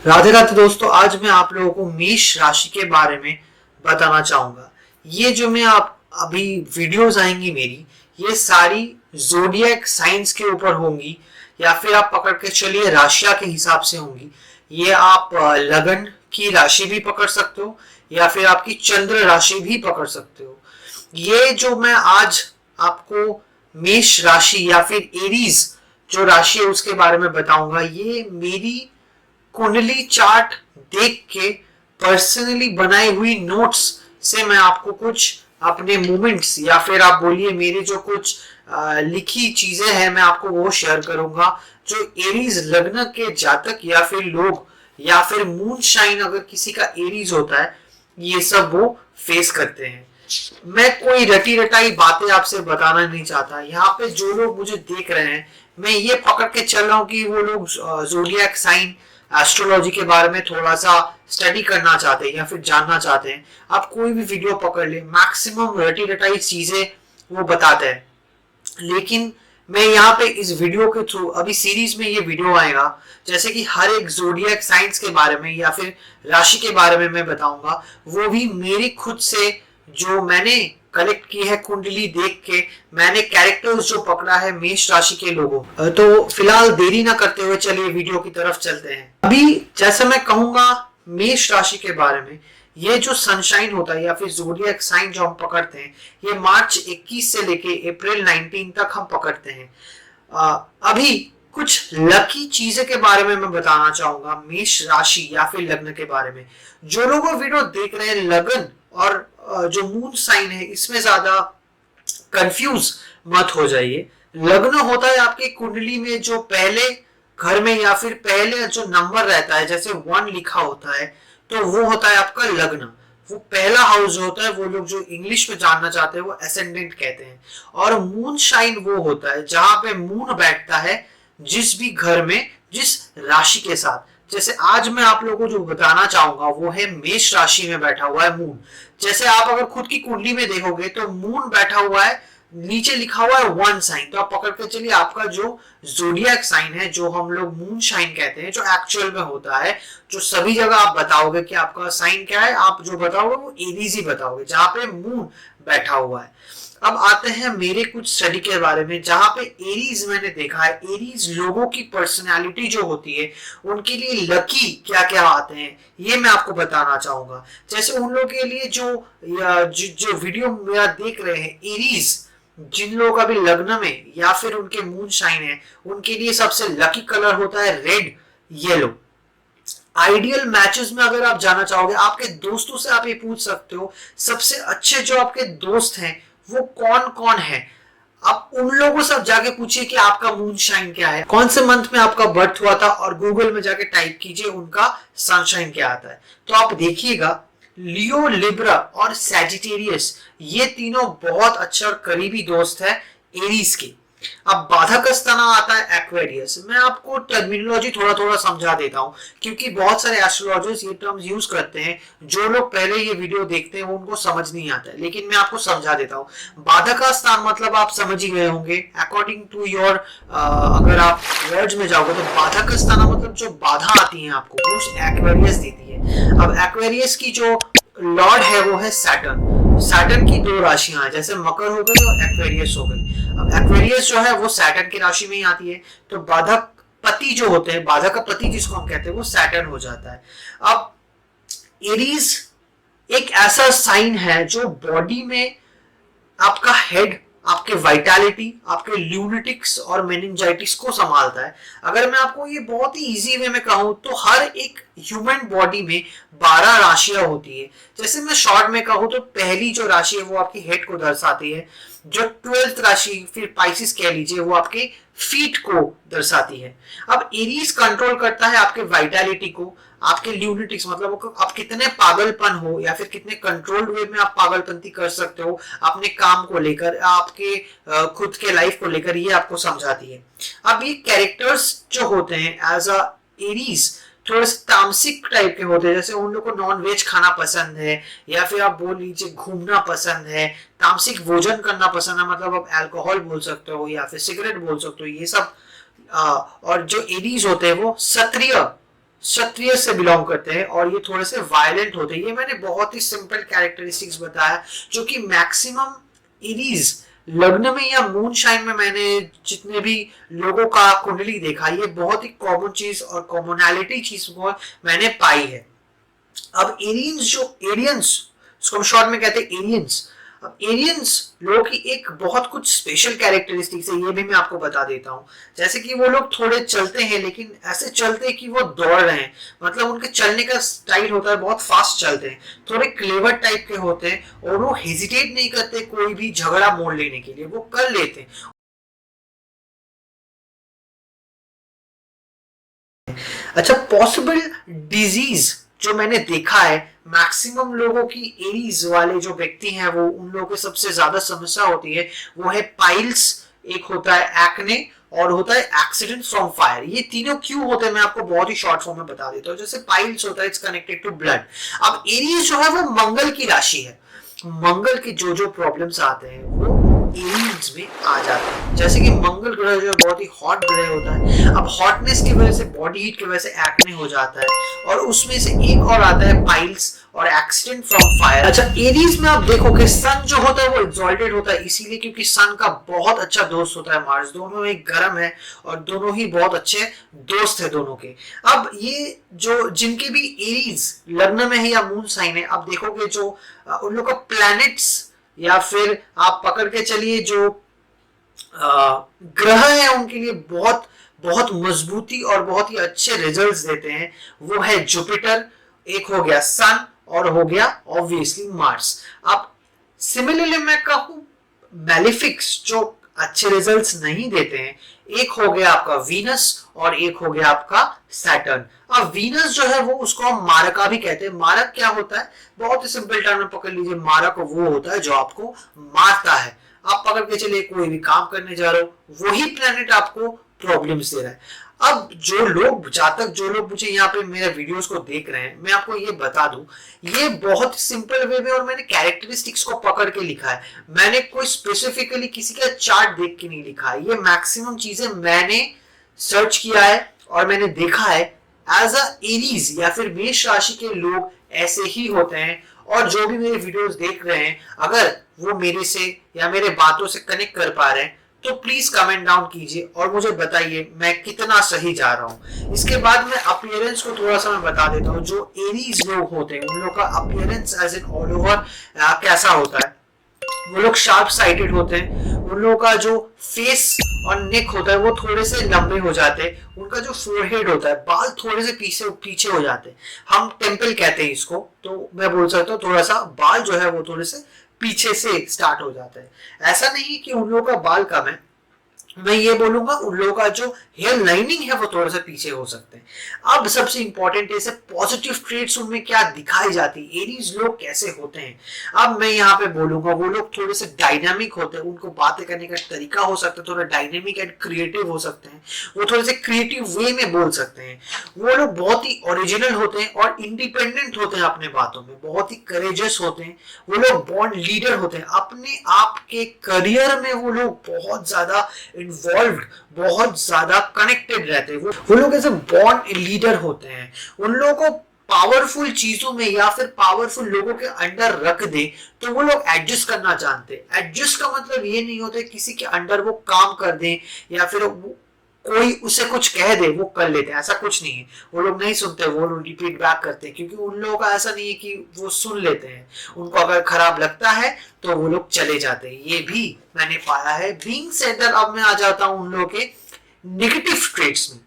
राधे राधे दोस्तों, आज मैं आप लोगों को मेष राशि के बारे में बताना चाहूंगा। ये जो मैं आप अभी वीडियोस आएंगी मेरी, ये सारी जोडियक साइंस के ऊपर होंगी या फिर आप पकड़ के चलिए राशिया के हिसाब से होंगी। ये आप लगन की राशि भी पकड़ सकते हो या फिर आपकी चंद्र राशि भी पकड़ सकते हो। ये जो मैं आज आपको मेष राशि या फिर एरीज जो राशि है उसके बारे में बताऊंगा, ये मेरी कुंडली चार्ट देख के पर्सनली बनाई हुई नोट्स से मैं आपको कुछ अपने मोमेंट्स या फिर आप बोलिए मेरे जो कुछ लिखी चीजें हैं मैं आपको वो शेयर करूंगा। जो एरीज लग्न के जातक या फिर लोग या फिर मून शाइन अगर किसी का एरीज होता है, ये सब वो फेस करते हैं। मैं कोई रटी रटाई बातें आपसे बताना नहीं चाहता। यहाँ पे जो लोग मुझे देख रहे हैं, मैं ये पकड़ के चल रहा हूँ कि वो लोग जोडियक साइन एस्ट्रोलॉजी के बारे में थोड़ा सा स्टडी करना चाहते हैं या फिर जानना चाहते हैं। आप कोई भी वीडियो पकड़ ले, मैक्सिमम रटी रटाई चीजें वो बताते हैं। लेकिन मैं यहाँ पे इस वीडियो के थ्रू, अभी सीरीज में ये वीडियो आएगा जैसे कि हर एक जोडियक साइंस के बारे में या फिर राशि के बारे में मैं बताऊंगा, वो भी मेरी खुद से जो मैंने कलेक्ट की है कुंडली देख के, मैंने कैरेक्टर्स जो पकड़ा है मेष राशि के लोगों। तो फिलहाल देरी ना करते हुए चलिए वीडियो की तरफ चलते हैं। अभी जैसे मैं कहूंगा मेष राशि के बारे में, ये जो सनशाइन होता है या फिर जोडियक साइन जो हम पकड़ते हैं, ये मार्च 21 से लेके अप्रैल 19 तक हम पकड़ते हैं। अभी कुछ लकी चीजें के बारे में मैं बताना चाहूंगा मेष राशि या फिर लग्न के बारे में। जो लोग वीडियो देख रहे हैं लगन और जो मून साइन है, इसमें ज्यादा कंफ्यूज मत हो जाइए। लग्न होता है आपकी कुंडली में जो पहले घर में या फिर पहले जो नंबर रहता है, जैसे 1 लिखा होता है, तो वो होता है आपका लग्न। वो पहला हाउस जो होता है, वो लोग जो इंग्लिश में जानना चाहते हैं वो एसेंडेंट कहते हैं। और मून शाइन वो होता है जहां पे मून बैठता है जिस भी घर में, जिस राशि के साथ। जैसे आज मैं आप लोगों को जो बताना चाहूंगा वो है मेष राशि में बैठा हुआ है मून। जैसे आप अगर खुद की कुंडली में देखोगे तो मून बैठा हुआ है, नीचे लिखा हुआ है 1 साइन, तो आप पकड़ के चलिए आपका जो जोडियक साइन है, जो हम लोग मून शाइन कहते हैं, जो एक्चुअल में होता है, जो सभी जगह आप बताओगे कि आपका साइन क्या है, आप जो बताओगे वो एरीज ही बताओगे जहां पे मून बैठा हुआ है। अब आते हैं मेरे कुछ स्टडी के बारे में जहां पे एरीज मैंने देखा है। एरीज लोगों की पर्सनालिटी जो होती है, उनके लिए लकी क्या क्या आते हैं ये मैं आपको बताना चाहूंगा। जैसे उन लोगों के लिए जो वीडियो मेरा देख रहे हैं, एरीज जिन लोगों का भी लग्न में या फिर उनके मून शाइन है, उनके लिए सबसे लकी कलर होता है रेड, येलो। आइडियल मैचेस में अगर आप जाना चाहोगे, आपके दोस्तों से आप ये पूछ सकते हो सबसे अच्छे जो आपके दोस्त हैं वो कौन कौन है। आप उन लोगों से जाके पूछिए कि आपका मून शाइन क्या है, कौन से मंथ में आपका बर्थ हुआ था, और गूगल में जाके टाइप कीजिए उनका सनशाइन क्या आता है। तो आप देखिएगा लियो, लिब्रा और सैजिटेरियस, ये तीनों बहुत अच्छे और करीबी दोस्त है एरीज के। अब बाधक स्थान आता है एक्वेरियस। मैं आपको टर्मिनोलॉजी थोड़ा थोड़ा समझा देता हूं क्योंकि बहुत सारे एस्ट्रोलॉजर्स ये टर्म्स यूज करते हैं। जो लोग पहले ये वीडियो देखते हैं वो उनको समझ नहीं आता है, लेकिन मैं आपको समझा देता हूं। बाधक स्थान मतलब आप समझ ही गए होंगे अकॉर्डिंग टू योर, अगर आप वर्ड्स में जाओगे तो बाधक स्थान मतलब जो बाधा आती है आपको वो एक्वेरियस देती है। अब एक्वेरियस की जो लॉर्ड है वो है सैटर्न। सैटर्न की 2 राशियां हैं, जैसे मकर हो गई और एक्वेरियस हो गई। अब एक्वेरियस जो है वो सैटर्न की राशि में ही आती है, तो बाधक पति जो होते हैं, बाधक का पति जिसको हम कहते हैं, वो सैटर्न हो जाता है। अब एरीज एक ऐसा साइन है जो बॉडी में आपका हेड, आपके वाइटैलिटी, आपके ल्यूनेटिक्स और मेनिंजाइटिस को संभालता है। अगर मैं आपको ये बहुत ही इजी वे में कहूं तो हर एक ह्यूमन बॉडी में 12 राशियां होती है। जैसे मैं शॉर्ट में कहूं तो पहली जो राशि है वो आपकी हेड को दर्शाती है। जो 12th राशि फिर पाइसिस कह लीजिए, वो आपके फीट को दर्शाती है। अब एरीज कंट्रोल करता है आपके वाइटैलिटी को, आपके ल्यूनेटिक्स मतलब आप कितने पागलपन हो या फिर कितने कंट्रोल्ड वे में आप पागलपंती कर सकते हो अपने काम को लेकर, आपके खुद के लाइफ को लेकर, ये आपको समझाती है। अब ये कैरेक्टर्स जो होते हैं एज अ एरीज थोड़े से तामसिक टाइप के होते हैं। जैसे उन लोगों को नॉन वेज खाना पसंद है या फिर आप बोल लीजिए घूमना पसंद है, तामसिक भोजन करना पसंद है, मतलब आप अल्कोहल बोल सकते हो या फिर सिगरेट बोल सकते हो, ये सब। और जो एरीज होते हैं वो क्षत्रिय क्षत्रिय से बिलोंग करते हैं और ये थोड़े से वायलेंट होते हैं। ये मैंने बहुत ही सिंपल कैरेक्टरिस्टिक्स बताया जो कि मैक्सिमम एरीज लग्न में या मून शाइन में मैंने जितने भी लोगों का कुंडली देखा, ये बहुत ही कॉमन चीज और कॉमनैलिटी चीज को मैंने पाई है। अब एरियंस जो एरियंस, इसको हम शॉर्ट में कहते हैं एरियंस। अब एरियंस लोगों की एक बहुत कुछ स्पेशल कैरेक्टरिस्टिक्स है, ये भी मैं आपको बता देता हूँ। जैसे कि वो लोग थोड़े चलते हैं लेकिन ऐसे चलते हैं कि वो दौड़ रहे हैं, मतलब उनके चलने का स्टाइल होता है, बहुत फास्ट चलते हैं, थोड़े क्लेवर टाइप के होते हैं और वो हेजिटेट नहीं करते कोई भी झगड़ा मोड़ लेने के लिए, वो कर लेते हैं। अच्छा, पॉसिबल डिजीज जो मैंने देखा है, मैक्सिमम लोगों की एरीज वाले जो व्यक्ति हैं वो उन लोगों की सबसे ज्यादा समस्या होती है, वो है पाइल्स, एक होता है एक्ने और होता है एक्सीडेंट फ्रॉम फायर। ये तीनों क्यों होते हैं मैं आपको बहुत ही शॉर्ट फॉर्म में बता देता हूँ। जैसे पाइल्स होता है, इट्स कनेक्टेड टू ब्लड। अब एरीज जो है वो मंगल की राशि है, मंगल के जो जो प्रॉब्लम्स आते हैं वो एरीज में आ जाते हैं। जैसे कि मंगल ग्रह जो है बहुत ही हॉट ग्रह होता है, अब हॉटनेस की वजह से, बॉडी हीट की वजह से एक्ने हो जाता है, और उसमें से एक और आता है पाइल्स और एक्सीडेंट फ्रॉम फायर। अच्छा, एरीज में आप देखोगे सन जो होता है वो एक्सॉल्टेड होता है, इसीलिए क्योंकि सन का बहुत अच्छा दोस्त होता है मार्स, दोनों एक गर्म है और दोनों ही बहुत अच्छे दोस्त है दोनों के। अब ये जो जिनके भी एरीज लग्न में है या मून साइन है, अब देखोगे जो उन लोग का प्लैनेट्स या फिर आप पकड़ के चलिए जो ग्रह है उनके लिए बहुत बहुत मजबूती और बहुत ही अच्छे रिजल्ट्स देते हैं, वो है जुपिटर, एक हो गया सन और हो गया ऑब्वियसली मार्स। अब सिमिलरली मैं कहूं मैलिफिक्स जो अच्छे रिजल्ट्स नहीं देते हैं, एक हो गया आपका वीनस और एक हो गया आपका सैटर्न। अब वीनस जो है वो उसको हम मारका भी कहते हैं। मारक क्या होता है, बहुत ही सिंपल टर्म में पकड़ लीजिए, मारक वो होता है जो आपको मारता है। आप पकड़ के चलिए कोई भी काम करने जा रहे हो, वही प्लेनेट आपको प्रॉब्लम्स दे रहा है। अब जो लोग, जातक जो लोग मुझे यहाँ पे मेरे वीडियोस को देख रहे हैं, मैं आपको ये बता दूं, ये बहुत सिंपल वे में और मैंने कैरेक्टरिस्टिक्स को पकड़ के लिखा है, मैंने कोई स्पेसिफिकली किसी का चार्ट देख के नहीं लिखा है। ये मैक्सिमम चीजें मैंने सर्च किया है और मैंने देखा है एज अ एरीज या फिर मेष राशि के लोग ऐसे ही होते हैं। और जो भी मेरे वीडियोस देख रहे हैं, अगर वो मेरे से या मेरे बातों से कनेक्ट कर पा रहे हैं तो प्लीज कमेंट डाउन कीजिए और मुझे बताइए मैं कितना सही जा रहा हूं। इसके बाद मैं अपीयरेंस को थोड़ा सा मैं बता देता हूं। जो एरीज लोग होते हैं उन लोग का appearance as an all over कैसा होता है, वो लोग शार्प साइटेड होते हैं, उन लोगों का जो फेस और नेक होता है वो थोड़े से लंबे हो जाते हैं, उनका जो फोरहेड होता है, बाल थोड़े से पीछे पीछे हो जाते हैं, हम टेम्पल कहते हैं इसको, तो मैं बोल सकता हूँ थोड़ा सा बाल जो है वो थोड़े से पीछे से स्टार्ट हो जाता है। ऐसा नहीं कि उन लोगों का बाल कम है, मैं ये बोलूंगा उन लोगों का जो हेयर लाइनिंग है वो थोड़ा सा पीछे हो सकते हैं। अब सबसे इंपॉर्टेंट है पॉजिटिव ट्रेट्स उनमें क्या दिखाई जाती है, एरीज लोग कैसे होते हैं। अब मैं यहाँ पे बोलूंगा वो लोग थोड़े से डायनामिक होते हैं, उनको बातें करने का तरीका हो सकता है थोड़ा डायनामिक एंड क्रिएटिव हो सकते हैं, वो थोड़े से क्रिएटिव वे में बोल सकते हैं, वो लोग बहुत ही ओरिजिनल होते हैं और इंडिपेंडेंट होते हैं अपने बातों में, बहुत ही करेजियस होते हैं, वो लोग बॉन्ड लीडर होते हैं, अपने आप के करियर में वो लोग बहुत ज्यादा इन्वॉल्व, बहुत ज्यादा कनेक्टेड रहते हैं, वो लोग ऐसे बॉन्ड लीडर होते हैं। उन लोगों को पावरफुल चीजों में या फिर पावरफुल लोगों के अंडर रख दे तो वो लोग एडजस्ट करना जानते हैं। एडजस्ट का मतलब ये नहीं होता किसी के अंडर वो काम कर दें या फिर कोई उसे कुछ कह दे वो कर लेते हैं, ऐसा कुछ नहीं है। वो लोग नहीं सुनते, वो लोग रिपीट बैक करते हैं, क्योंकि उन लोगों का ऐसा नहीं है कि वो सुन लेते हैं, उनको अगर खराब लगता है तो वो लोग चले जाते हैं, ये भी मैंने पाया है। बीइंग सेटल, अब मैं आ जाता हूं उन लोगों के नेगेटिव ट्रेट्स में।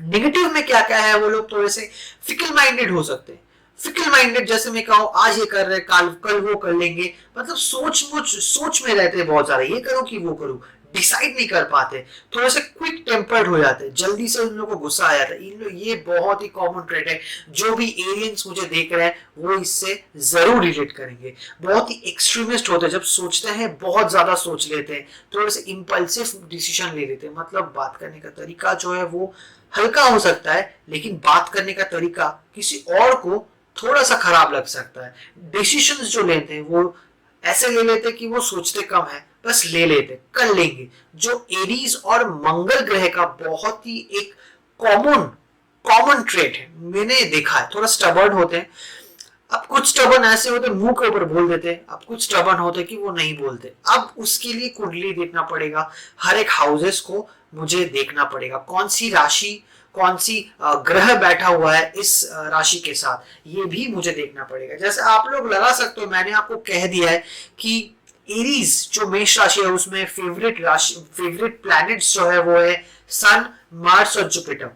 नेगेटिव में क्या क्या है, वो लोग थोड़े से फिकल माइंडेड हो सकते हैं। फिकल माइंडेड जैसे मैं कहूँ आज ये कर रहे कल वो कर लेंगे, मतलब सोच में रहते हैं बहुत सारा, ये करो कि वो करूं, डिसाइड नहीं कर पाते, थोड़े से क्विक टेम्पर्ड हो जाते हैं, जल्दी से उन लोगों को गुस्सा आ जाता है। इन लोग, ये बहुत ही कॉमन ट्रेट है, जो भी एलियंस मुझे देख रहे हैं वो इससे जरूर रिलेट करेंगे। बहुत ही एक्सट्रीमिस्ट होते हैं, जब सोचते हैं बहुत ज्यादा सोच लेते हैं, थोड़े से इंपल्सिव डिसीजन ले लेते हैं, मतलब बात करने का तरीका जो है वो हल्का हो सकता है लेकिन बात करने का तरीका किसी और को थोड़ा सा खराब लग सकता है। डिसीजंस जो लेते हैं वो ऐसे ले लेते कि वो सोचते कम है, बस ले लेते, कर लेंगे। जो एरीज और मंगल ग्रह का बहुत ही एक कॉमन कॉमन ट्रेट है, मैंने देखा है, थोड़ा स्टबर्न होते हैं। अब कुछ स्टबर्न ऐसे होते हैं मुंह के ऊपर बोल देते हैं, अब कुछ स्टबर्न होते हैं कि वो नहीं बोलते। अब उसके लिए कुंडली देखना पड़ेगा, हर एक हाउसेस को मुझे देखना पड़ेगा, कौन सी राशि, कौन सी ग्रह बैठा हुआ है इस राशि के साथ, ये भी मुझे देखना पड़ेगा। जैसे आप लोग लगा सकते हो, मैंने आपको कह दिया है कि एरीज जो मेष राशि है उसमें फेवरेट प्लैनेट्स जो है वो है सन, मार्स और जुपिटर।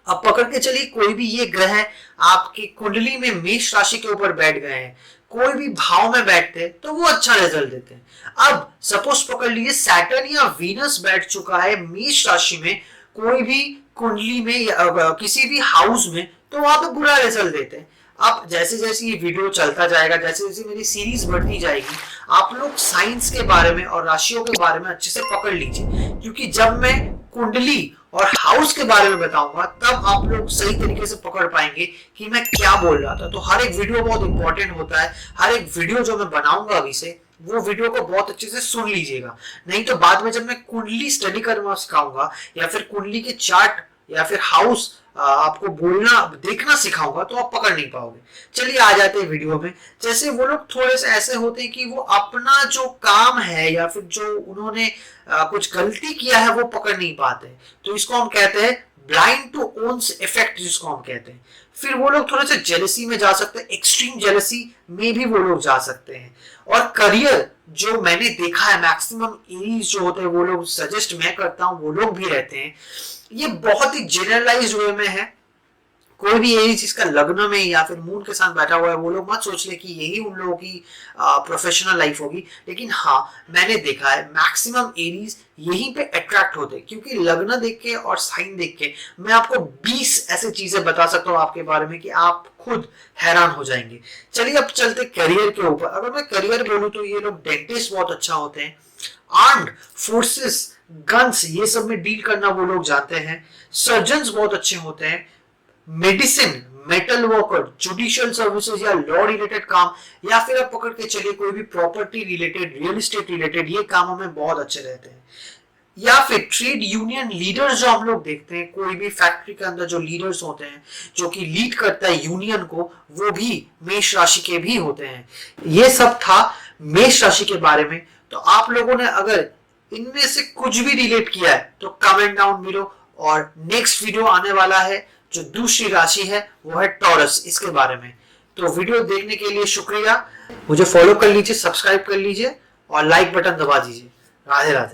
अब पकड़ के चलिए कोई भी ये ग्रह आपकी कुंडली में मेष राशि के ऊपर बैठ गए हैं, कोई भी भाव में बैठते हैं तो वो अच्छा रिजल्ट देते हैं। अब सपोज पकड़ लीजिए सैटर्न या वीनस बैठ चुका है मेष राशि में कोई भी कुंडली में या किसी भी हाउस में, तो वहां पे बुरा रिजल्ट देते हैं। अब जैसे जैसे ये वीडियो चलता जाएगा, जैसे जैसे मेरी सीरीज बढ़ती जाएगी, आप लोग साइंस के बारे में और राशियों के बारे में अच्छे से पकड़ लीजिए, क्योंकि जब मैं कुंडली और हाउस के बारे में बताऊंगा तब आप लोग सही तरीके से पकड़ पाएंगे कि मैं क्या बोल रहा था। तो हर एक वीडियो बहुत इंपॉर्टेंट होता है, हर एक वीडियो जो मैं बनाऊंगा अभी से, वो वीडियो को बहुत अच्छे से सुन लीजिएगा, नहीं तो बाद में जब मैं कुंडली स्टडी करना सिखाऊंगा या फिर कुंडली के चार्ट या फिर हाउस आपको बोलना देखना सिखाऊंगा तो आप पकड़ नहीं पाओगे। चलिए आ जाते हैं वीडियो में। जैसे वो लोग थोड़े से ऐसे होते हैं कि वो अपना जो काम है या फिर जो उन्होंने कुछ गलती किया है वो पकड़ नहीं पाते, तो इसको हम कहते हैं ब्लाइंड टू ओन्स इफेक्ट, जिसको हम कहते हैं। फिर वो लोग थोड़े से जेलसी में जा सकते हैं, एक्सट्रीम जेलसी में भी वो लोग जा सकते हैं। और करियर जो मैंने देखा है मैक्सिमम एरीज जो होते हैं वो लोग सजेस्ट मैं करता हूं वो लोग भी रहते हैं, ये बहुत ही जनरलाइज्ड वे में है। कोई भी एरीज जिसका लग्न में या फिर मून के साथ बैठा हुआ है वो लोग मत सोच ले कि यही उन लोगों की प्रोफेशनल लाइफ होगी, लेकिन हाँ मैंने देखा है मैक्सिमम एरीज यहीं पे अट्रैक्ट होते हैं, क्योंकि लग्न देख के और साइन देख के मैं आपको 20 ऐसे चीजें बता सकता हूँ आपके बारे में कि आप खुद हैरान हो जाएंगे। चलिए अब चलते करियर के ऊपर। अगर मैं करियर बोलूँ तो ये लोग डेंटिस्ट बहुत अच्छा होते हैं, आर्म्ड फोर्सेस गन्स ये सब में डील करना वो लोग जानते हैं, सर्जन्स बहुत अच्छे होते हैं, medicine, metal worker, judicial services या लॉ रिलेटेड काम, या फिर आप पकड़ के चलिए कोई भी property related, real estate related, ये कामों में बहुत अच्छे रहते हैं। या फिर ट्रेड यूनियन लीडर्स जो हम लोग देखते हैं, कोई भी फैक्ट्री के अंदर जो लीडर्स होते हैं जो कि लीड करता है यूनियन को, वो भी मेष राशि के भी होते हैं। ये सब था मेष राशि के बारे में। तो आप लोगों ने अगर इनमें से कुछ भी रिलेट किया है तो कमेंट डाउन मिलो, और नेक्स्ट वीडियो आने वाला है जो दूसरी राशि है वो है टॉरस, इसके बारे में। तो वीडियो देखने के लिए शुक्रिया, मुझे फॉलो कर लीजिए, सब्सक्राइब कर लीजिए और लाइक बटन दबा दीजिए। राधे राधे।